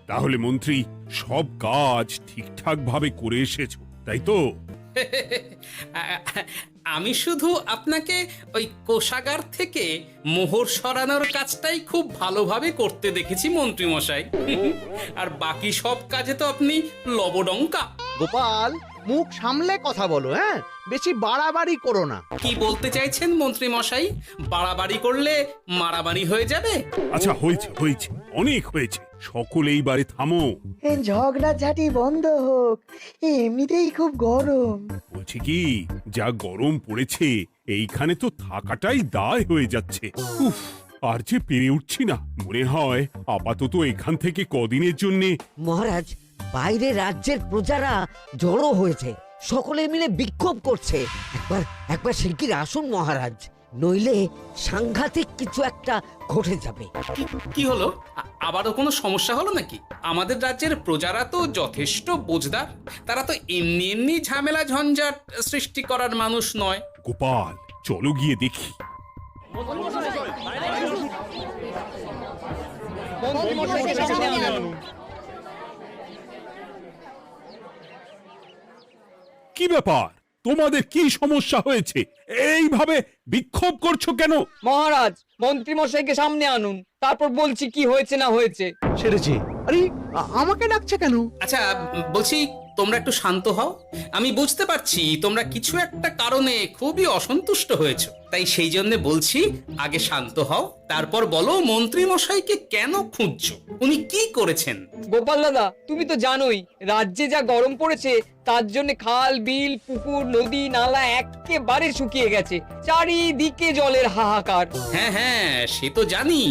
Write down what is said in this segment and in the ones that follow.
তাহলে মন্ত্রী সব কাজ ঠিকঠাক ভাবে করে এসেছো, তাই তো? আমি শুধু আপনাকে ওই কোষাগার থেকে মোহর সরানোর কাজটাই খুব ভালোভাবে করতে দেখেছি মন্ত্রী মশাই। আর বাকি সব কাজে তো আপনি লবডঙ্কা। গোপাল, মুখ সামলে কথা বলো, হ্যাঁ? বেশি বাড়াবাড়ি করো না। কি বলতে চাইছেন মন্ত্রী মশাই? বাড়াবাড়ি করলে মারামারি হয়ে যাবে? আচ্ছা, হয়েছে হয়েছে, অনেক হয়েছে, সকলে এইবারে থামো। ঝগড়াঝাটি বন্ধ হোক, এমনিতেই খুব গরম। বলছি কি, যা গরম পড়েছে এইখানে তো থাকাটাই দায় হয়ে যাচ্ছে। উফ, আর যে পেরে উঠছি না। মনে হয় আপাতত এখান থেকে কদিনের জন্যে। মহারাজ, বাইরে রাজ্যের প্রজারা জড়ো হয়েছে, সকলে মিলে বিক্ষোভ করছে। একবার শিগগির আসুন মহারাজ, নইলে সাংঘাতিক কিছু একটা ঘটে যাবে। কি হলো? আবারও কোনো সমস্যা হলো নাকি? আমাদের রাজ্যের প্রজারা তো যথেষ্ট বোঝদার, তারা তো এমনি এমনি ঝামেলা ঝঞ্ঝাট সৃষ্টি করার মানুষ নয়। গোপাল, চলো গিয়ে দেখি। কি ব্যাপার, তোমাদের কি সমস্যা হয়েছে? এইভাবে বিক্ষোভ করছো কেন? মহারাজ, মন্ত্রী মশাইকে সামনে আনুন, তারপর বলছি কি হয়েছে না হয়েছে। সেরেছে। আরে, আমাকে ডাকছে কেন? আচ্ছা, বলছি তোমরা একটু শান্ত হও। আমি বুঝতে পারছি তোমরা কিছু একটা কারণে খুবই অসন্তুষ্ট হয়েছো, তাই সেই জন্য বলছি আগে শান্ত হও, তারপর বলো মন্ত্রী মশাইকে কেন খুঁজছো, উনি কি করেছেন? গোপাল দাদা, তুমি তো জানোই রাজ্যে যা গরম পড়েছে, তার জন্য খাল বিল পুকুর নদী নালা একেবারে শুকিয়ে গেছে, চারিদিকে জলের হাহাকার। হ্যাঁ হ্যাঁ, সে তো জানি।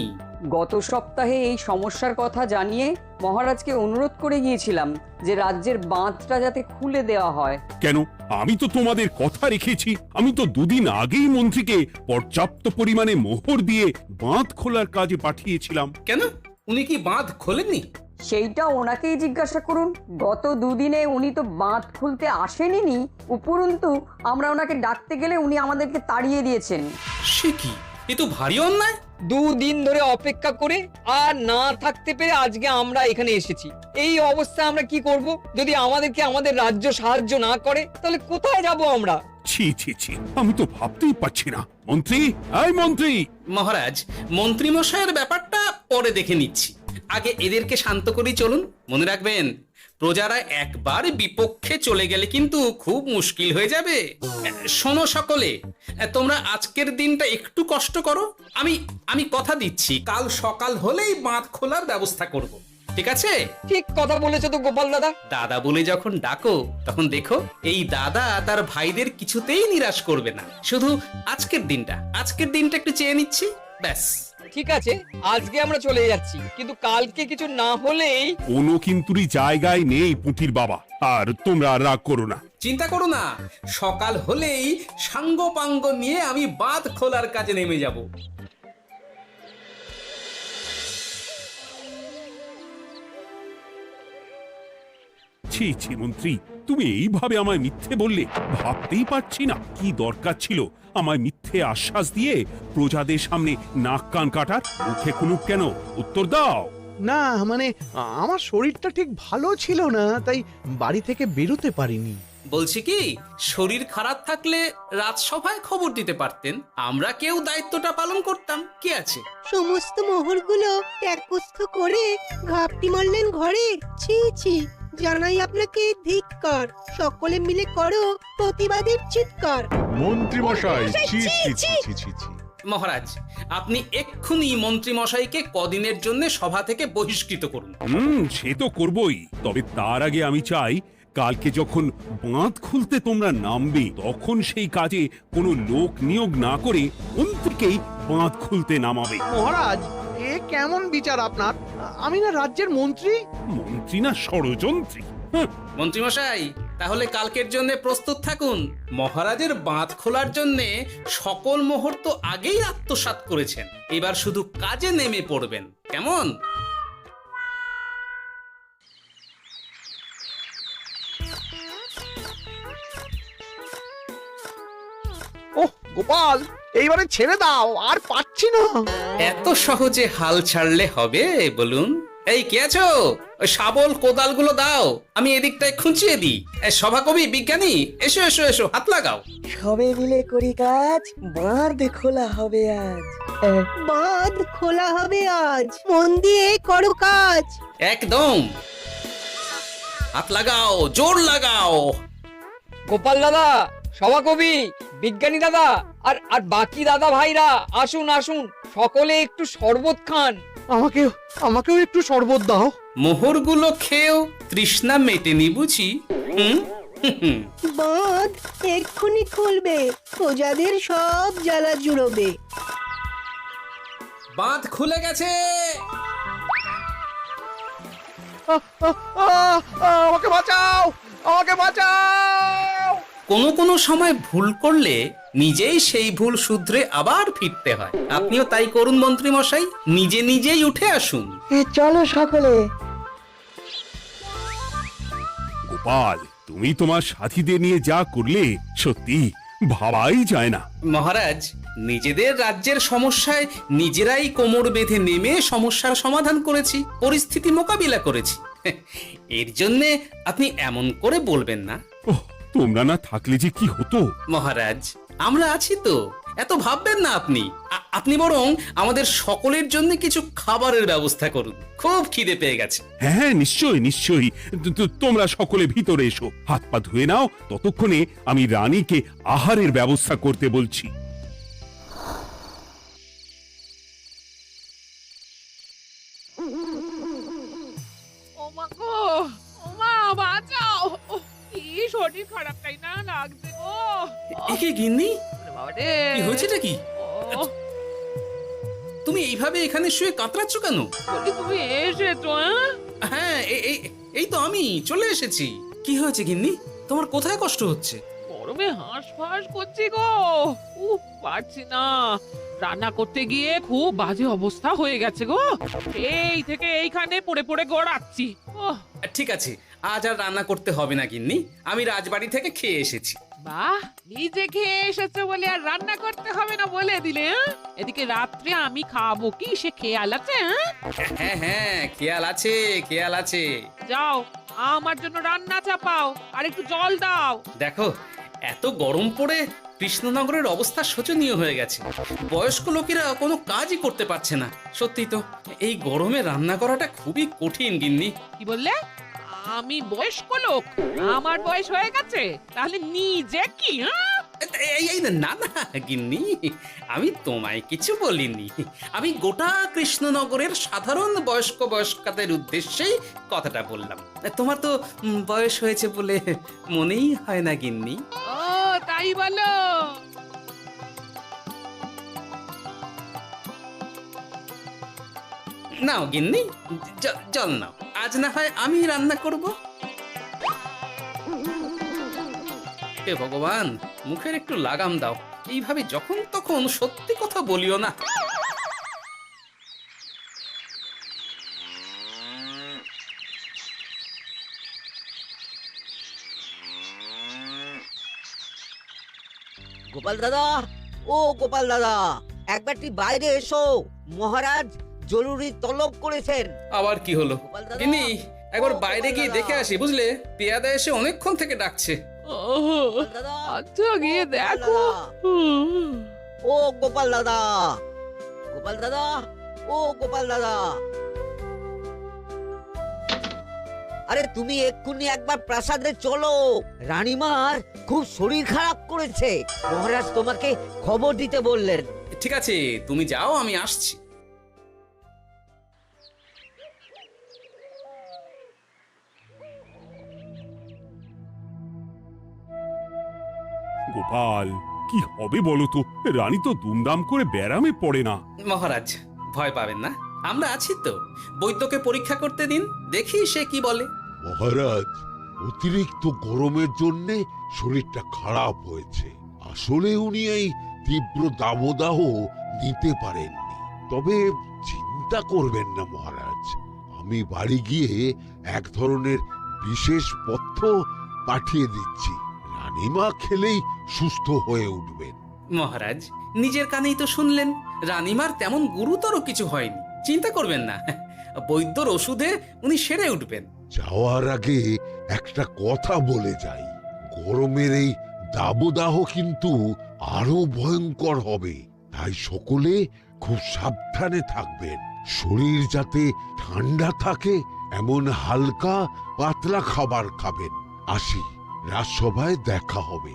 গত সপ্তাহে এই সমস্যার কথা জানিয়ে মহারাজকে অনুরোধ করে গিয়েছিলাম যে রাজ্যের বাঁধটা যাতে খুলে দেওয়া হয়। কেন? আমি তো তোমাদের কথা রেখেছি। আমি তো দুদিন আগেই মন্ত্রীকে পর্যাপ্ত পরিমাণে মোহর দিয়ে বাঁধ খোলার কাজে পাঠিয়েছিলাম। কেন, উনি কি বাঁধ খোলেননি? সেইটা ওনাকেই জিজ্ঞাসা করুন। গত দুদিনে উনি তো বাঁধ খুলতে আসেনি, উপরন্তু আমরা ওনাকে ডাকতে গেলে উনি আমাদেরকে তাড়িয়ে দিয়েছেন। সে কি, এ তো ভারী অন্যায়। দুদিন ধরে অপেক্ষা করে আর না থাকতে পেরে আজকে আমরা এখানে এসেছি। এই অবস্থা আমরা কি করব? যদি আমাদেরকে আমাদের রাজ্য সাহায্য না করে তাহলে কোথায় যাব আমরা? ছি ছি ছি, আমি তো ভাবতেই পারছি না। মন্ত্রী, এই মন্ত্রী! মহারাজ, মন্ত্রী মশাইয়ের ব্যাপারটা পরে দেখে নিচ্ছি, আগে এদেরকে শান্ত করেই চলুন। মনে রাখবেন, প্রজারা একবার বিপক্ষে চলে গেলে কিন্তু খুব মুশকিল হয়ে যাবে। শোনো সকলে, তোমরা আজকের দিনটা একটু কষ্ট করো। আমি কথা দিচ্ছি, কাল সকাল হলেই বাঁধ খোলার ব্যবস্থা করব, ঠিক আছে? ঠিক কথা বলেছো তো গোপাল দাদা। দাদা বলে যখন ডাকো, তখন দেখো এই দাদা তার ভাইদের কিছুতেই নিরাশ করবে না। শুধু আজকের দিনটা একটু চেয়ে নিচ্ছি, ব্যাস। ঠিক আছে, আজকে আমরা চলে যাচ্ছি, কিন্তু কালকে কিছু না হলেই। কোনো কিন্তুরই জায়গায় নেই পুঁটির বাবা। আর তোমরা আর রাগ করো না। চিন্তা করো না, সকাল হলেই সাঙ্গ পাঙ্গ নিয়ে আমি বাঁধ খোলার কাজে নেমে যাব। ছি ছি মন্ত্রী, তুমি এইভাবে আমায় মিথ্যে বললে? ভাবতেই পারছি না কি দরকার ছিল আমায় মিথ্যে আশ্বাস দিয়ে প্রজাদের সামনে নাক কান কাটার। মুখে কুলুপ কেন? উত্তর দাও। না, মানে আমার শরীরটা ঠিক ভালো ছিল না, তাই বাড়ি থেকে বেরোতে পারিনি। বলছি কি, শরীর খারাপ থাকলে রাজসভায় খবর দিতে পারতেন, আমরা কেউ দায়িত্বটা পালন করতাম, কি আছে? সমস্ত মোহরগুলো ত্যাগস্থ করে ঘাপটি মারলেন ঘরে। ছি ছি, জানাই আপনাকে ধিক্কার। সকলে মিলে করো প্রতিবাদের চিৎকার। মন্ত্রী মশাই, ছি ছি ছি ছি ছি ছি। মহারাজ, আপনি এক্ষুনি মন্ত্রী মশাইকে কদিনের জন্য সভা থেকে বহিষ্কৃত করুন। সে তো করবই, তবে তার আগে আমি চাই কালকে যখন বাঁধ খুলতে তোমরা নামবে, তখন সেই কাজে কোনো লোক নিয়োগ না করে মন্ত্রীকেই বাঁধ খুলতে নামাবে। মহারাজ, এ কেমন বিচার আপনার? আমি না রাজ্যের মন্ত্রী। মন্ত্রী না ষড়যন্ত্রী। মন্ত্রী মশাই, তাহলে কালকের জন্য প্রস্তুত থাকুন। মহারাজের বাঁধ খোলার জন্য সকল মোহর তো আগেই আত্মসাৎ করেছেন, এবার শুধু কাজে নেমে পড়বেন, কেমন? ওহ গোপাল, এইবারে ছেড়ে দাও, আর পাচ্ছি না। এত সহজে হাল ছাড়লে হবে বলুন? এই কে আছো? ওই শাবল কোদালগুলো দাও, আমি এদিকটায় খুঁচিয়ে দিই। সভাকবি, বিজ্ঞানী, এসো এসো এসো, হাত লাগাও। সবে মিলে করি কাজ, বাঁধ খোলা হবে আজ। বাঁধ খোলা হবে আজ, মন দিয়ে করো কাজ। একদম, হাত লাগাও, জোর লাগাও। গোপাল দাদা, সভাকবি, বিজ্ঞানী দাদা আর আর বাকি দাদা ভাইরা আসুন আসুন, সকলে একটু শরবত খান। আমাকেও একটু শরবত দাও। মোহরগুলো খেয়েও তৃষ্ণা মেটেনি বুঝি? হুম হুম। বাঁধ এক্ষুনি খুলবে, প্রজাদের সব জ্বালা জুড়োবে। বাঁধ খুলে গেছে। আমাকে বাঁচাও, আমাকে বাঁচাও। কোনো সময় ভুল করলে নিজেই সেই ভুল শুধরে আবার ফিরতে হয়। আপনিও তাই করুন মন্ত্রী মশাই, নিজে নিজেই উঠে আসুন। চলো সকলে। গোপাল, তুমি তোমার সাথীদের নিয়ে যা করলে সত্যি ভাবাই যায় না। মহারাজ, নিজেদের রাজ্যের সমস্যায় নিজেরাই কোমর বেঁধে নেমে সমস্যার সমাধান করেছি, পরিস্থিতি মোকাবিলা করেছি। এর জন্যে আপনি এমন করে বলবেন না। ওহ, তোমরা না থাকলে যে কি হতো। মহারাজ, আমরা আছি তো, এত ভাববেন না আপনি। আপনি বরং আমাদের সকলের জন্য কিছু খাবারের ব্যবস্থা করুন, খুব খিদে পেয়ে গেছে। হ্যাঁ, নিশ্চয়ই নিশ্চয়ই। তোমরা সকলে ভিতরে এসো, হাত পা ধুয়ে নাও, ততক্ষণে আমি রানীকে আহারের ব্যবস্থা করতে বলছি। ওমা গো, ওমা বাঁচাও, কি শরীর খারাপ তাই না লাগছে গো। একে গিন্নি, বাবারে, কি হয়েছেটা কি? ও, তুমি এইভাবে এখানে শুয়ে কাতরাচ্ছ কেন? বলি তুমি এসেছো? হ্যাঁ, এই তো আমি চলে এসেছি। কি হয়েছে গিন্নি? তোমার কোথায় কষ্ট হচ্ছে? গরমে হাঁসফাঁস করছি গো, পারছি না। রান্না করতে গিয়ে খুব বাজে অবস্থা হয়ে গেছে গো, এই থেকে এইখানে পড়ে পড়ে গড়াচ্ছি। ঠিক আছে, আজ আর রান্না করতে হবে না গিন্নি, আমি রাজবাড়ি থেকে খেয়ে এসেছি। বাহ, নিজে খেয়ে এসেছো বলে আর রান্না করতে হবে না বলে দিলে? এদিকে রাত্রে আমি খাবো কি সে খেয়াল আছে? হ্যাঁ হ্যাঁ, খেয়াল আছে, খেয়াল আছে। যাও, আমার জন্য রান্না চাপাও আর একটু জল দাও। দেখো, এত গরম পড়ে কৃষ্ণনগরের অবস্থা শোচনীয় হয়ে গেছে। বয়স্ক লোকেরা কোনো কাজই করতে পারছে না। সত্যি তো, এই গরমে রান্না করাটা খুবই কঠিন গিন্নি। কি বললে? আমি বয়স্ক লোক? আমার বয়স হয়ে গেছে, তাহলে নিজে কি? এই না না গিন্নি, আমি তোমায় কিছু বলিনি। আমি গোটা কৃষ্ণনগরের সাধারণ বয়স্কাদের উদ্দেশ্যেই কথাটা বললাম। তোমার তো বয়স হয়েছে বলে মনেই হয় না গিন্নি। ও তাই বলো? নাও গিন্নি, জল নাও। আজ না হয় আমি রান্না করব। হে ভগবান, মুখের একটু লাগাম দাও। এইভাবে যখন তখন সত্যি কথা বলিও না। গোপাল দাদা, ও গোপাল দাদা, একবারটি বাইরে এসো, মহারাজ জরুরি তলব করেছেন। আবার কি হলো গোপাল দাদা, গিন্নি? একবার ও বাইরে গোপাল গিয়ে দাদা। দেখে আসি, বুঝলে? পেয়াদা এসে অনেকক্ষণ থেকে ডাকছে। গোপাল দাদা, আচ্ছা গিয়ে গোপাল দেখো। দাদা, ও গোপাল দাদা, গোপাল দাদা, ও গোপাল দাদা, আরে তুমি এক্ষুনি একবার প্রাসাদে চলো, রানীমার খুব শরীর খারাপ করেছে, মহারাজ তোমাকে খবর দিতে বললেন। ঠিক আছে, তুমি যাও, আমি আসছি। গোপাল, কি হবে বলো তো? রানী তো দুমদাম করে ব্যারামে পড়ে না। মহারাজ, ভয় পাবেন না, আমরা আছি তো। বৈদ্যকে পরীক্ষা করতে দিন, দেখি সে কি বলে। মহারাজ, অতিরিক্ত গরমের জন্য শরীরটা খারাপ হয়েছে। আসলে উনি এই তীব্র দাবদাহ নিতে পারেননি। তবে চিন্তা করবেন না মহারাজ, আমি বাড়ি গিয়ে এক ধরনের বিশেষ পথ্য পাঠিয়ে দিচ্ছি। রানীমা খেলেই সুস্থ হয়ে উঠবেন। মহারাজ, নিজের কানেই তো শুনলেন, রানীমার তেমন গুরুতর কিছু হয়নি, চিন্তা করবেন না। বৈদ্যর ওষুধে উনি সেরে উঠবেন। যাওয়ার আগে একটা কথা বলে যাই, গরমের এই দাবদাহ কিন্তু আরো ভয়ঙ্কর হবে, তাই সকলে খুব সাবধানে থাকবেন। শরীর যাতে ঠান্ডা থাকে এমন হালকা পাতলা খাবার খাবেন। আসি, রাজসভায় দেখা হবে।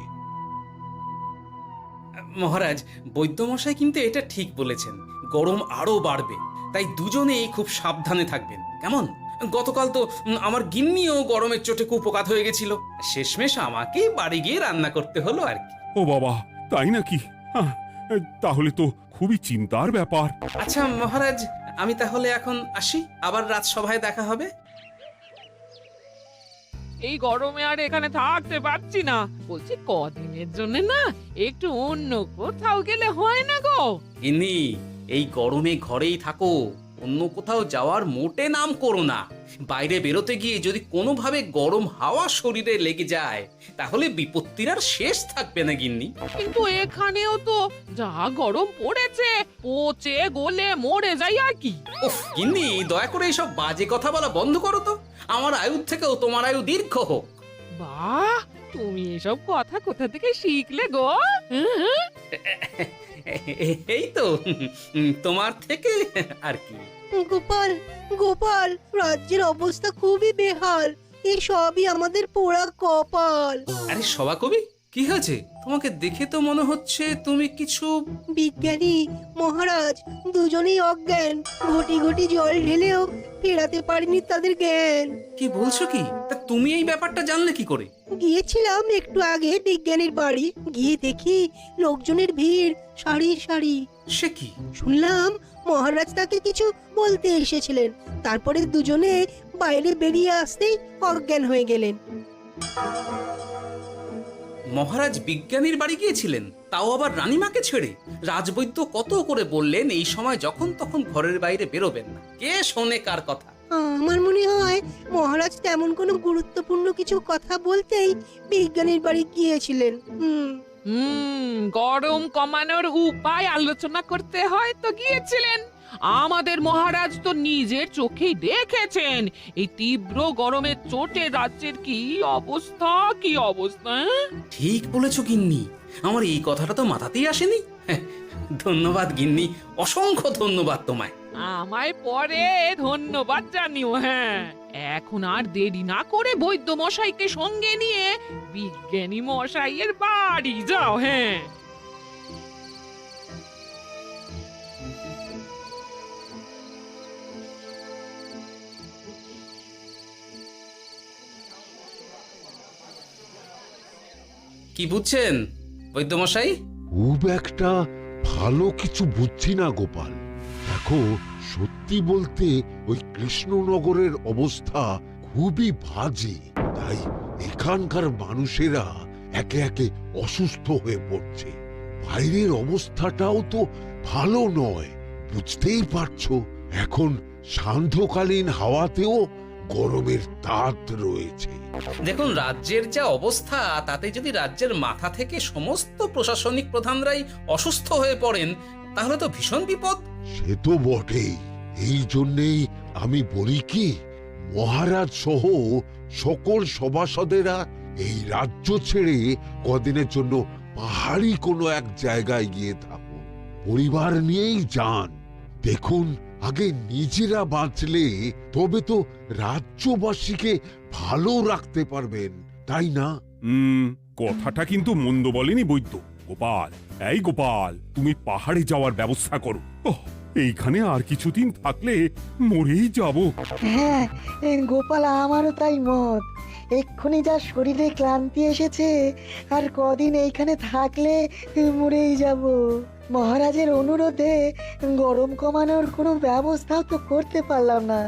মহারাজ, বৈদ্যমশাই কিন্তু এটা ঠিক বলেছেন, গরম আরো বাড়বে, তাই দুজনেই খুব সাবধানে থাকবেন, কেমন? গতকাল তো আমার গিন্নিও গরমের চোটে কুপোকাত হয়ে গেছিল, শেষমেশ আমাকেই বাড়ি গিয়ে রান্না করতে হলো আর কি। ও বাবা, তাই নাকি? হ্যাঁ, তাহলে তো খুবই চিন্তার ব্যাপার। আচ্ছা মহারাজ, আমি তাহলে এখন আসি, আবার রাজসভায় দেখা হবে। এই গরমে আর এখানে থাকতে পারছি না, বলছি কদিনের জন্য না একটু অন্য কোথাও গেলে হয় না গো? গিন্নি, এই গরমে ঘরেই থাকো, অন্য কোথাও যাওয়ার মোটে নাম করো না। বাইরে বেরোতে গিয়ে যদি কোনোভাবে গরম হাওয়া শরীরে লেগে যায় তাহলে বিপত্তির আর শেষ থাকবে না গিন্নি। কিন্তু এখানেও তো যা গরম পড়েছে, পচে গলে মরে যাই আর কি। উফ গিন্নি, দয়া করে এইসব বাজে কথা বলা বন্ধ করো তো, আমার আয়ুর থেকেও তোমার আয়ু দীর্ঘ হোক। বাহ, তুমি এসব কথা কোথা থেকে শিখলে গো? হুম? এই তো তোমার থেকে আর কি। গোপাল, গোপাল, রাজ্যের অবস্থা খুবই বেহাল। এই সবই আমাদের পোড়া কপাল। আরে সভা কবি, কি হয়েছে? তোমাকে দেখে তো মনে হচ্ছে তুমি কিছু... বিজ্ঞানী মহারাজ দুজনেই অজ্ঞান, ঘটি ঘটি জল ঢেলেও ফেরাতে পারেনি তাদের জ্ঞান। কি বলছো কি? তা তুমি এই ব্যাপারটা জানলে কি করে? গিয়েছিলাম একটু আগে বিজ্ঞানীর বাড়ি, গিয়ে দেখি লোকজনের ভিড় সারি সারি। সে কি? শুনলাম মহারাজ তাকে কিছু বলতে এসেছিলেন, তারপরে দুজনে বাইরে বেরিয়ে আসতেই অজ্ঞান হয়ে গেলেন। মহারাজ বিজ্ঞানীর বাড়ি গিয়েছিলেন, তাও আবার রানীমাকে ছেড়ে? রাজবৈদ্য কত করে বললেন এই সময় যখন তখন ঘরের বাইরে বেরোবেন না, কে শোনে কার কথা? আমার মনে হয় মহারাজ তেমন কোনো গুরুত্বপূর্ণ কিছু কথা বলতেই বিজ্ঞানীর বাড়ি গিয়েছিলেন। গরম কমানোর উপায় আলোচনা করতে হয় তো গিয়েছিলেন। আমাদের মহারাজ তো নিজের চোখেই দেখেছেন এই তীব্র গরমের চোটে রাজ্যের কি অবস্থা, কি অবস্থা। ঠিক বলেছো গিন্নি, আমার এই কথাটা তো মাথাতেই আসেনি। ধন্যবাদ গিন্নি, অসংখ্য ধন্যবাদ তোমায়। আমায় পরে ধন্যবাদ জানিও। হ্যাঁ, এখন আর দেরি না করে বৈদ্য মশাইকে সঙ্গে নিয়ে বিজ্ঞানী মশাইয়ের বাড়ি যাও। হ্যাঁ, কি বুঝছেন বৈদ্যমশাই? খুব একটা ভালো কিছু বুঝছি না গোপাল। দেখো, সত্যি বলতে ওই কৃষ্ণনগরের অবস্থা খুবই বাজে, তাই এখানকার মানুষেরা একে একে অসুস্থ হয়ে পড়ছে। বাইরের অবস্থাটাও তো ভালো নয়, বুঝতেই পারছো। এখন সান্ধ্যকালীন হাওয়াতেও গরমের তাত রয়েছে। দেখুন, রাজ্যের যা অবস্থা তাতে যদি রাজ্যের মাথা থেকে সমস্ত প্রশাসনিক প্রধানরাই অসুস্থ হয়ে পড়েন তাহলে তো ভীষণ বিপদ। সে তো বটেই, এই জন্যেই আমি বলি কি, মহারাজ সহ সকল সভাসদেরা এই রাজ্য ছেড়ে কদিনের জন্য পাহাড়ি কোনো এক জায়গায় গিয়ে থাকুন, পরিবার নিয়েই যান। দেখুন, আগে নিজেরা বাঁচলে তবে তো রাজ্যবাসীকে ভালো রাখতে পারবেন, তাই না? কথাটা কিন্তু মন্দ বলেনি বৈদ্য। গোপাল, এই গোপাল, তুমি পাহাড়ে যাওয়ার ব্যবস্থা করো। এইখানে আর কিছুদিন থাকলে মরেই যাব। হ্যাঁ গোপাল, আমারও তাই মত। এক্ষুনি যা শরীরে ক্লান্তি এসেছে, আর কদিন এইখানে থাকলে মরেই যাব। মহারাজের অনুরোধে গরম কমানোর কোনো ব্যবস্থাও তো করতে পারলাম না,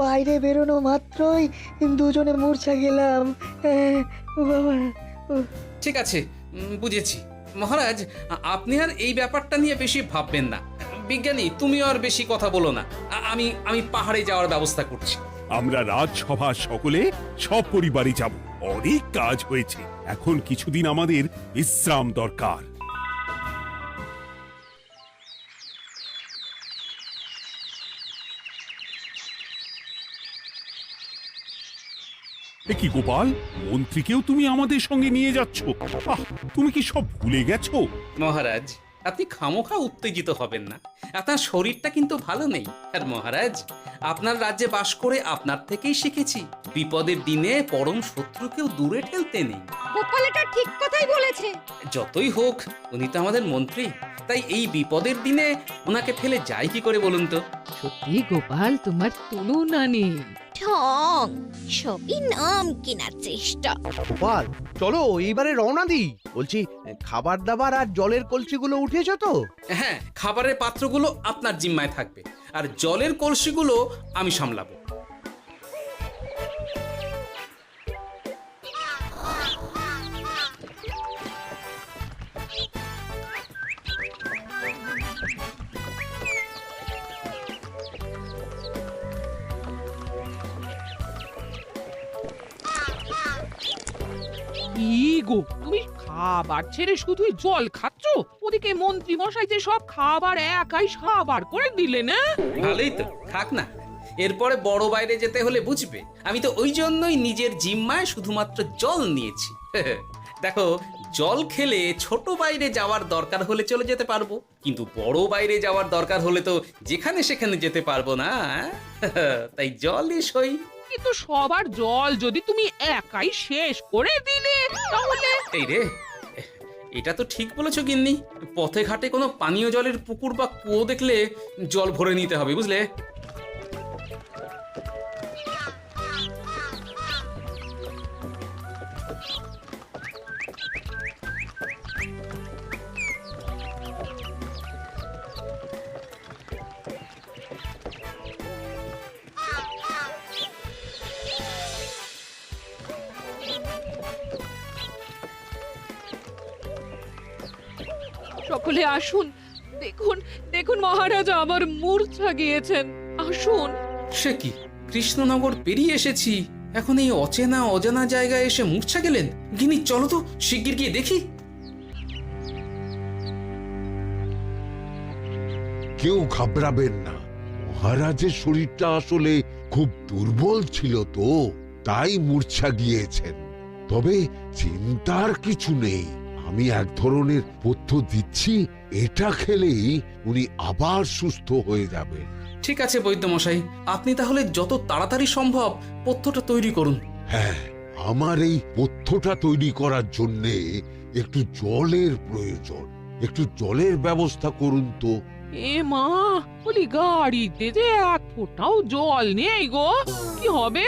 বাইরে বেরোনো মাত্রই দুজনে মূর্ছা গেলাম। বাবা, ঠিক আছে, বুঝেছি। মহারাজ, আপনি আর এই ব্যাপারটা নিয়ে বেশি ভাববেন না। বিজ্ঞানী, তুমি আর বেশি কথা বলো না, আমি পাহাড়ে যাওয়ার ব্যবস্থা করছি। আমরা রাজসভা সকলে সব পরিবারে যাব। অনেক কাজ হয়েছে, এখন কিছুদিন আমাদের বিশ্রাম দরকার। এ কি গোপাল, মন্ত্রীকেও তুমি আমাদের সঙ্গে নিয়ে যাচ্ছ? আহ, তুমি কি সব ভুলে গেছো? মহারাজ, আপনি খামোখা উত্তেজিত হবেন না। আপনার শরীরটা কিন্তু ভালো নেই। আর মহারাজ, আপনার রাজ্যে বাস করে আপনার থেকেই শিখেছি বিপদের দিনে পরম শত্রুকেও দূরে ঠেলতে নেই। গোপাল এটা ঠিক কথাই বলেছে। যতই হোক, উনি তো আমাদের মন্ত্রী, তাই এই বিপদের দিনে ওনাকে ফেলে যায় কি করে বলুন তো? সত্যি গোপাল, তোমার তুলনা নেই। ঠং, সবই নাম কেনার চেষ্টা। গোপাল চলো এইবারে রওনা দিই। বলছি খাবার দাবার আর জলের কলসিগুলো উঠেছো তো? হ্যাঁ, খাবারের পাত্রগুলো আপনার জিম্মায় থাকবে, আর জলের কলসিগুলো আমি সামলাবো। কি গো, তুমি খাবার ছেড়ে শুধুই জল খাচ্ছ? ওদিকে মন্ত্রী মশাই যে সব খাবার একাই সাবার করে দিলেন। না ভালোই তো, খাক না। এরপরে বড় বাইরে যেতে হলে বুঝবে, আমি তো ওই জন্যই নিজের জিম্মায় শুধুমাত্র জল নিয়েছি। দেখো, জল খেলে ছোট বাইরে যাওয়ার দরকার হলে চলে যেতে পারবো, কিন্তু বড় বাইরে যাওয়ার দরকার হলে তো যেখানে সেখানে যেতে পারবো না। তাই জলই সই। কিন্তু সবার জল যদি তুমি একাই শেষ করে দিলে তাহলে? এই রে, এটা তো ঠিক বলেছো গিন্নি। পথে ঘাটে কোনো পানীয় জলের পুকুর বা কুয়ো দেখলে জল ভরে নিতে হবে, বুঝলে? সকলে আসুন, দেখুন দেখুন, মহারাজ আবার মূর্ছা গিয়েছেন। আসুন। সে কি, কৃষ্ণনগর পেরিয়ে এসেছি, এখন এই অচেনা অজানা জায়গায় এসে মূর্ছা গেলেন? গিনি, চলো তো শিগগির গিয়ে দেখি। কেউ ঘাবড়াবেন না, মহারাজের শরীরটা আসলে খুব দুর্বল ছিল তো, তাই মূর্ছা গিয়েছেন। তবে চিন্তার কিছু নেই, আমি এক ধরনের পথ্য দিচ্ছি, এটা খেলেই উনি আবার সুস্থ হয়ে যাবেন। ঠিক আছে বৈদ্য মশাই, আপনি তাহলে যত তাড়াতাড়ি সম্ভব পথ্যটা তৈরি করুন। হ্যাঁ, আমার এই পথ্যটা তৈরি করার জন্যে একটু জলের প্রয়োজন। একটু জলের ব্যবস্থা করুন তো। এ মা, বলি গাড়িতে যে এক ফোঁটাও জল নেই গো, কি হবে?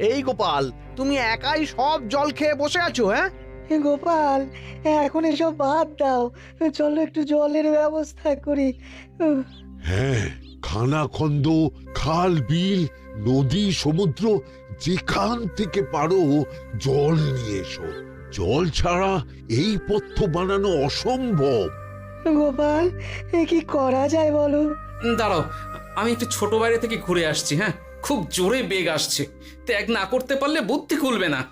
এই গোপাল, তুমি একাই সব জল খেয়ে বসে আছো? হ্যাঁ গোপাল, এখন এসব বাদ দাও, চলো একটু জলের ব্যবস্থা করি। হ্যাঁ, খানাখন্দ, খাল, বিল, নদী, সমুদ্র, যেখান থেকে পারো জল নিয়ে এসো। জল ছাড়া এই পথ্য বানানো অসম্ভব। গোপাল, এ কি করা যায় বলো? দাঁড়াও, আমি একটু ছোট বাইরে থেকে ঘুরে আসছি। হ্যাঁ, খুব জোরে বেগ আসছে, ত্যাগ না করতে পারলে বুদ্ধি খুলবে না।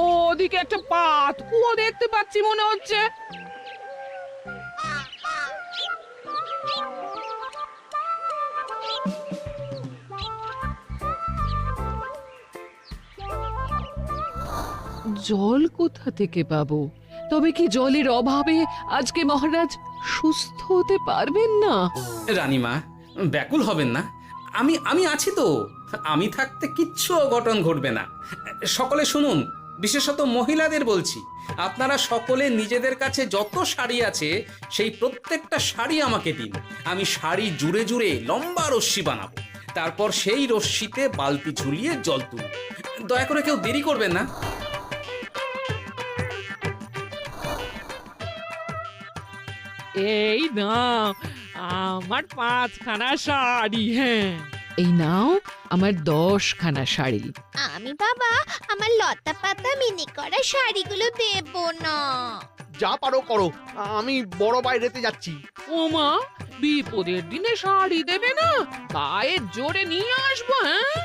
ওদিকে একটা পাত কুয়ো দেখতে পাচ্ছি মনে হচ্ছে। জল কোথা থেকে পাবো? তবে কি জলের অভাবে আজকে মহারাজ সুস্থ হতে পারবেন না? রানীমা, ব্যাকুল হবেন না, আমি আছি তো। আমি থাকতে কিচ্ছু অঘটন ঘটবে না। সকলে শুনুন, বিশেষত মহিলাদের বলছি, আপনারা সকলে নিজেদের কাছে যত শাড়ি আছে সেই প্রত্যেকটা শাড়ি আমাকে দিন। আমি শাড়ি জুড়ে জুড়ে লম্বা রশ্মি বানাবো, তারপর সেই রশ্মিতে বালতি ঝুলিয়ে জল তুলব। দয়া করে কেউ দেরি করবেন না। এই নাও আমার 5খানা শাড়ি। হ্যাঁ, এই নাও আমার 10খানা শাড়ি। আমি বাবা আমার লতা পাতা মিনি করা শাড়িগুলো দেব না। যা পারো করো, আমি বড় বাইরেতে যাচ্ছি। ওমা, বিপদের দিনে শাড়ি দেবে না? গায়ের জোরে নিয়ে আসবো। হ্যাঁ,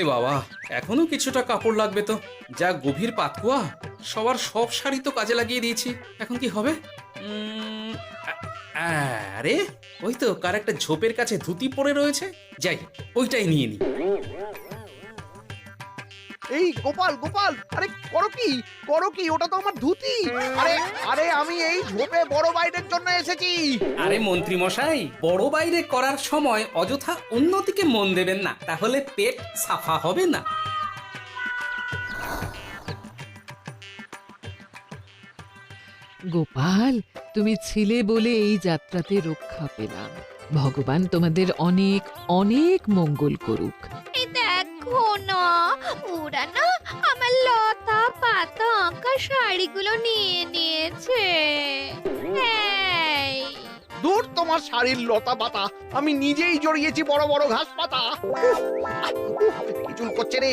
এ বাবা, এখনো কিছুটা কাপড় লাগবে তো। যা গভীর পাতকুয়া, সবার সব শাড়ি তো কাজে লাগিয়ে দিয়েছি, এখন কি হবে? আরে ওই তো কার একটা ঝোপের কাছে ধুতি পড়ে রয়েছে, যাই ওইটাই নিয়ে নি। এই গোপাল গোপাল, আরে করো কি ওটা তো আমার ধুতি। আরে আরে আমি এই ঝোপে বড় বাইরের জন্য এসেছি। আরে মন্ত্রী মশাই, বড় বাইরে করার সময় অযথা অন্যদিকে মন দেবেন না, তাহলে পেট সাফা হবে না। গোপাল, তুমি ছিলে বলে এই যাত্রাতে রক্ষা পেলাম। ভগবান তোমাদের অনেক অনেক মঙ্গল করুক। এই দেখো না, ওরা না আমার লতা পাতা আঁকা শাড়িগুলো নিয়ে নিয়েছে। এই, দূর তোমার শাড়ির লতা পাতা, আমি নিজেই জড়িয়েছি বড় বড় ঘাস পাতা। চুল করছে রে।